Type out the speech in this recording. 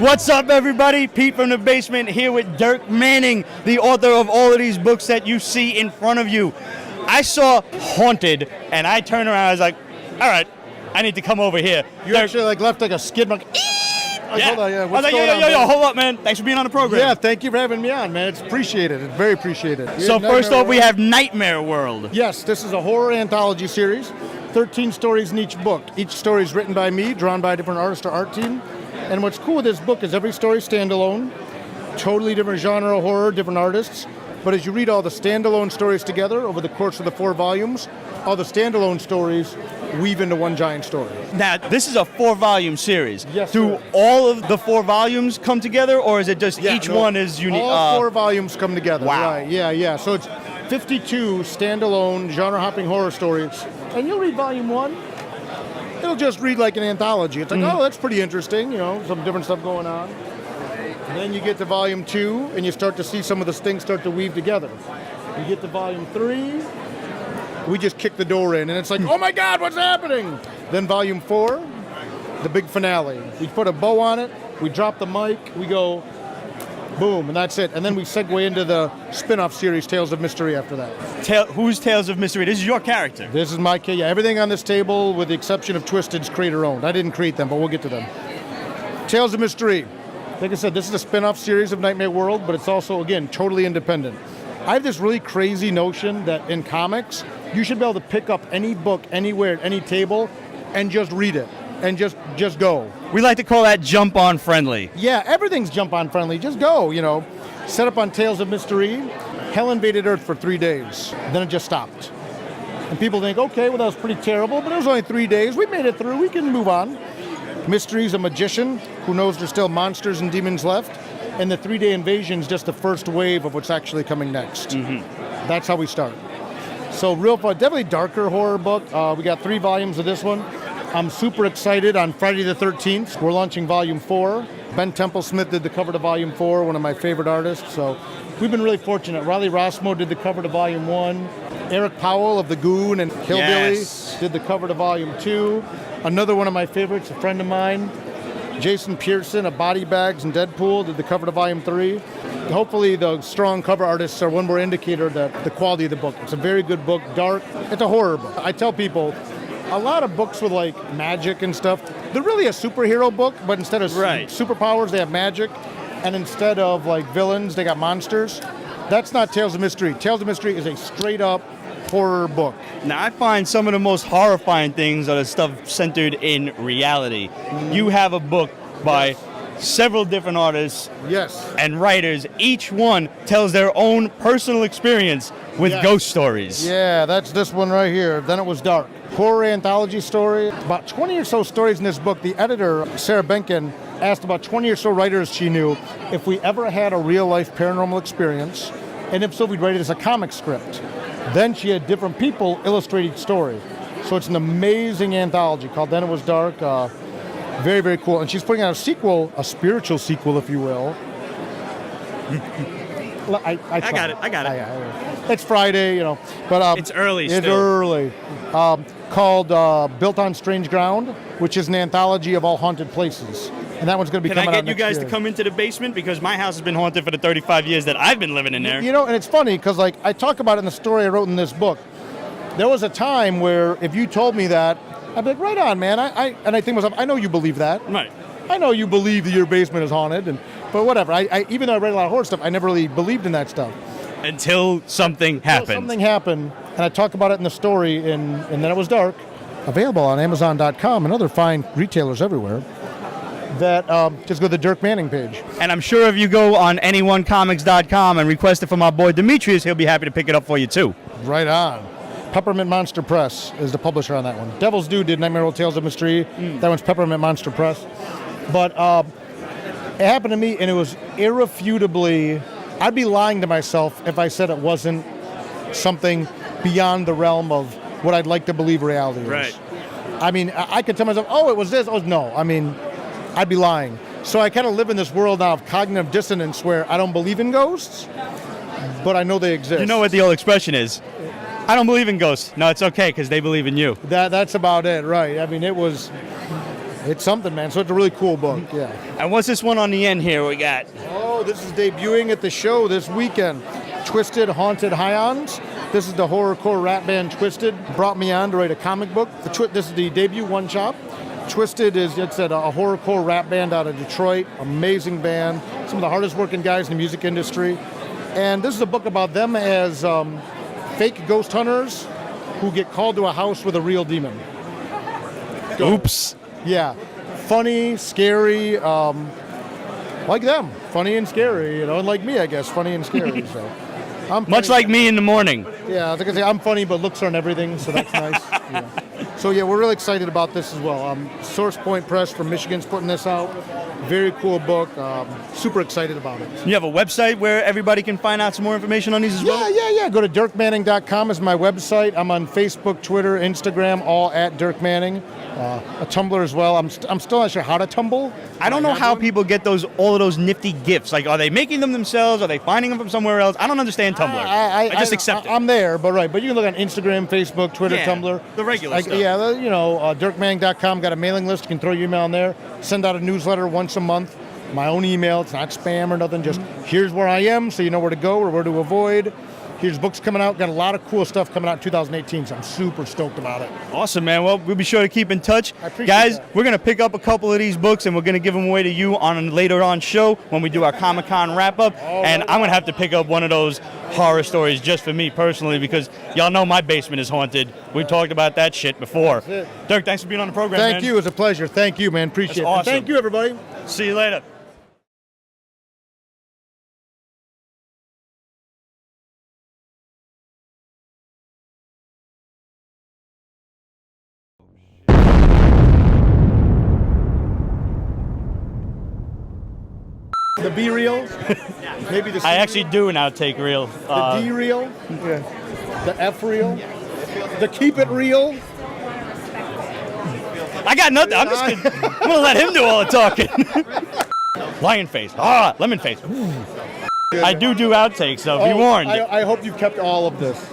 What's up, everybody? Pete from the basement here with Dirk Manning, the author of all of these books that you see in front of you. I saw Haunted, and I turned around. I was like, all right, I need to come over here. You actually left like a skid mark. Yeah. Hold on, I was like, yo, hold up, man. Thanks for being on the program. Yeah, thank you for having me on, man. It's appreciated. It's very appreciated. So first off, we have Nightmare World. Yes, this is a horror anthology series. 13 stories in each book. Each story is written by me, drawn by a different artist or art team. And what's cool with this book is every story is standalone. Totally different genre of horror, different artists. But as you read all the standalone stories together over the course of the 4 volumes, all the standalone stories weave into one giant story. Now, this is a 4-volume series. Yes, Do sir. all of the 4 volumes come together, or is it just each one is unique? All 4 volumes come together. Wow. Right, yeah. So it's 52 standalone genre-hopping horror stories. And you'll read volume 1. It'll just read like an anthology. It's like, oh, that's pretty interesting, some different stuff going on. And then you get to volume 2, and you start to see some of the things start to weave together. You get to volume 3, we just kick the door in, and it's like, oh my God, what's happening? Then volume 4, the big finale. We put a bow on it, we drop the mic, we go, boom, and that's it. And then we segue into the spinoff series, Tales of Mr.Rhee, after that. Who's Tales of Mr.Rhee? This is your character. This is my kid. Yeah, everything on this table, with the exception of Twisted's creator-owned. I didn't create them, but we'll get to them. Tales of Mr.Rhee. Like I said, this is a spin-off series of Nightmare World, but it's also, again, totally independent. I have this really crazy notion that in comics, you should be able to pick up any book, anywhere, at any table, and just read it, and just go. We like to call that jump-on friendly. Yeah, everything's jump-on friendly. Just go, Set up on Tales of Mr.Rhee. Hell invaded Earth for 3 days. Then it just stopped. And people think, okay, well, that was pretty terrible, but it was only 3 days. We made it through. We can move on. Mr.Rhee's a magician who knows there's still monsters and demons left. And the 3-day invasion is just the first wave of what's actually coming next. Mm-hmm. That's how we start. So real fun, definitely darker horror book. We got 3 volumes of this one. I'm super excited. On Friday the 13th, we're launching volume 4. Ben Templesmith did the cover to volume 4, one of my favorite artists. So we've been really fortunate. Riley Rossmo did the cover to volume 1. Eric Powell of The Goon and Hillbilly did the cover to volume 2. Another one of my favorites, a friend of mine, Jason Pearson of Body Bags and Deadpool, did the cover to volume 3. Hopefully the strong cover artists are one more indicator that the quality of the book. It's a very good book, dark. It's a horror book. I tell people, a lot of books with like magic and stuff, they're really a superhero book, but instead of superpowers, they have magic. And instead of like villains, they got monsters. That's not Tales of Mr.Rhee. Tales of Mr.Rhee is a straight up horror book. Now, I find some of the most horrifying things are the stuff centered in reality. You have a book by several different artists and writers. Each one tells their own personal experience with ghost stories. Yeah, that's this one right here. Then It Was Dark. Horror anthology story. About 20 or so stories in this book. The editor, Sarah Benkin, asked about 20 or so writers she knew if we ever had a real-life paranormal experience, and if so, we'd write it as a comic script. Then she had different people illustrate each story. So it's an amazing anthology called Then It Was Dark. Very, very cool. And she's putting out a sequel, a spiritual sequel, if you will. I got it. It's Friday, but it's early. It's early. Called Built on Strange Ground, which is an anthology of all haunted places. And that one's going to be coming out next year. Can I get you guys to come into the basement? Because my house has been haunted for the 35 years that I've been living in there. And it's funny because I talk about it in the story I wrote in this book. There was a time where if you told me that, I'd be like, right on, man. I think to myself, I know you believe that. Right. I know you believe that your basement is haunted, but whatever. Even though I read a lot of horror stuff, I never really believed in that stuff. Until something happened. And I talk about it in the story and Then It Was Dark, available on Amazon.com and other fine retailers everywhere. That just go to the Dirk Manning page. And I'm sure if you go on anyonecomics.com and request it from our boy Demetrius, he'll be happy to pick it up for you too. Right on. Peppermint Monster Press is the publisher on that one. Devil's Due did Nightmare World Tales of Mr.Rhee. That one's Peppermint Monster Press. But it happened to me, and it was irrefutably, I'd be lying to myself if I said it wasn't something beyond the realm of what I'd like to believe reality is. Right. I mean, I could tell myself, oh, it was this. Oh, no. I mean, I'd be lying. So I kind of live in this world now of cognitive dissonance where I don't believe in ghosts, but I know they exist. You know what the old expression is? I don't believe in ghosts. No, it's okay because they believe in you. That's about it, right? I mean, it was It's something, man. So it's a really cool book. Yeah. And what's this one on the end here we got? Oh, this is debuting at the show this weekend. Twisted Haunted Highons. This is the horrorcore rap band Twisted. Brought me on to write a comic book. This is the debut one-shot. Twisted is, it's a horrorcore rap band out of Detroit. Amazing band. Some of the hardest working guys in the music industry. And this is a book about them as fake ghost hunters who get called to a house with a real demon. Oops. Yeah. Funny, scary, like them. Funny and scary, and like me, I guess. Funny and scary. So, I'm much like me in the morning. Yeah, I was gonna say I'm funny, but looks aren't everything, so that's nice. Yeah. So yeah, we're really excited about this as well. Source Point Press from Michigan's putting this out. Very cool book. Super excited about it. You have a website where everybody can find out some more information on these as well? Yeah. Go to dirkmanning.com is my website. I'm on Facebook, Twitter, Instagram, all at Dirk Manning. A Tumblr as well. I'm still not sure how to tumble. I don't know how people get all of those nifty gifts. Like, are they making them themselves? Are they finding them from somewhere else? I don't understand Tumblr. I just accept it. I'm there, but you can look on Instagram, Facebook, Twitter, Tumblr. The regular stuff. Yeah, dirkmanning.com. Got a mailing list. You can throw your email in there. Send out a newsletter once a month. My own email. It's not spam or nothing. Just here's where I am, so you know where to go or where to avoid. Here's books coming out. Got a lot of cool stuff coming out in 2018, so I'm super stoked about it. Awesome, man. Well, we'll be sure to keep in touch. I appreciate Guys, that. we're going to pick up a couple of these books, and we're going to give them away to you on a later on show when we do our Comic-Con wrap-up. And I'm going to have to pick up one of those horror stories just for me personally, because y'all know my basement is haunted. We've talked about that shit before. Dirk, thanks for being on the program, Thank you. It was a pleasure. Thank you, man. Appreciate it. Awesome. Thank you, everybody. See you later. The B reel, maybe the C I actually do an outtake reel. the D reel, the F reel, the keep it real. I got nothing. I'm just gonna, I'm gonna let him do all the talking. Lion face. Lemon face. I do outtakes, so be warned. I hope you've kept all of this.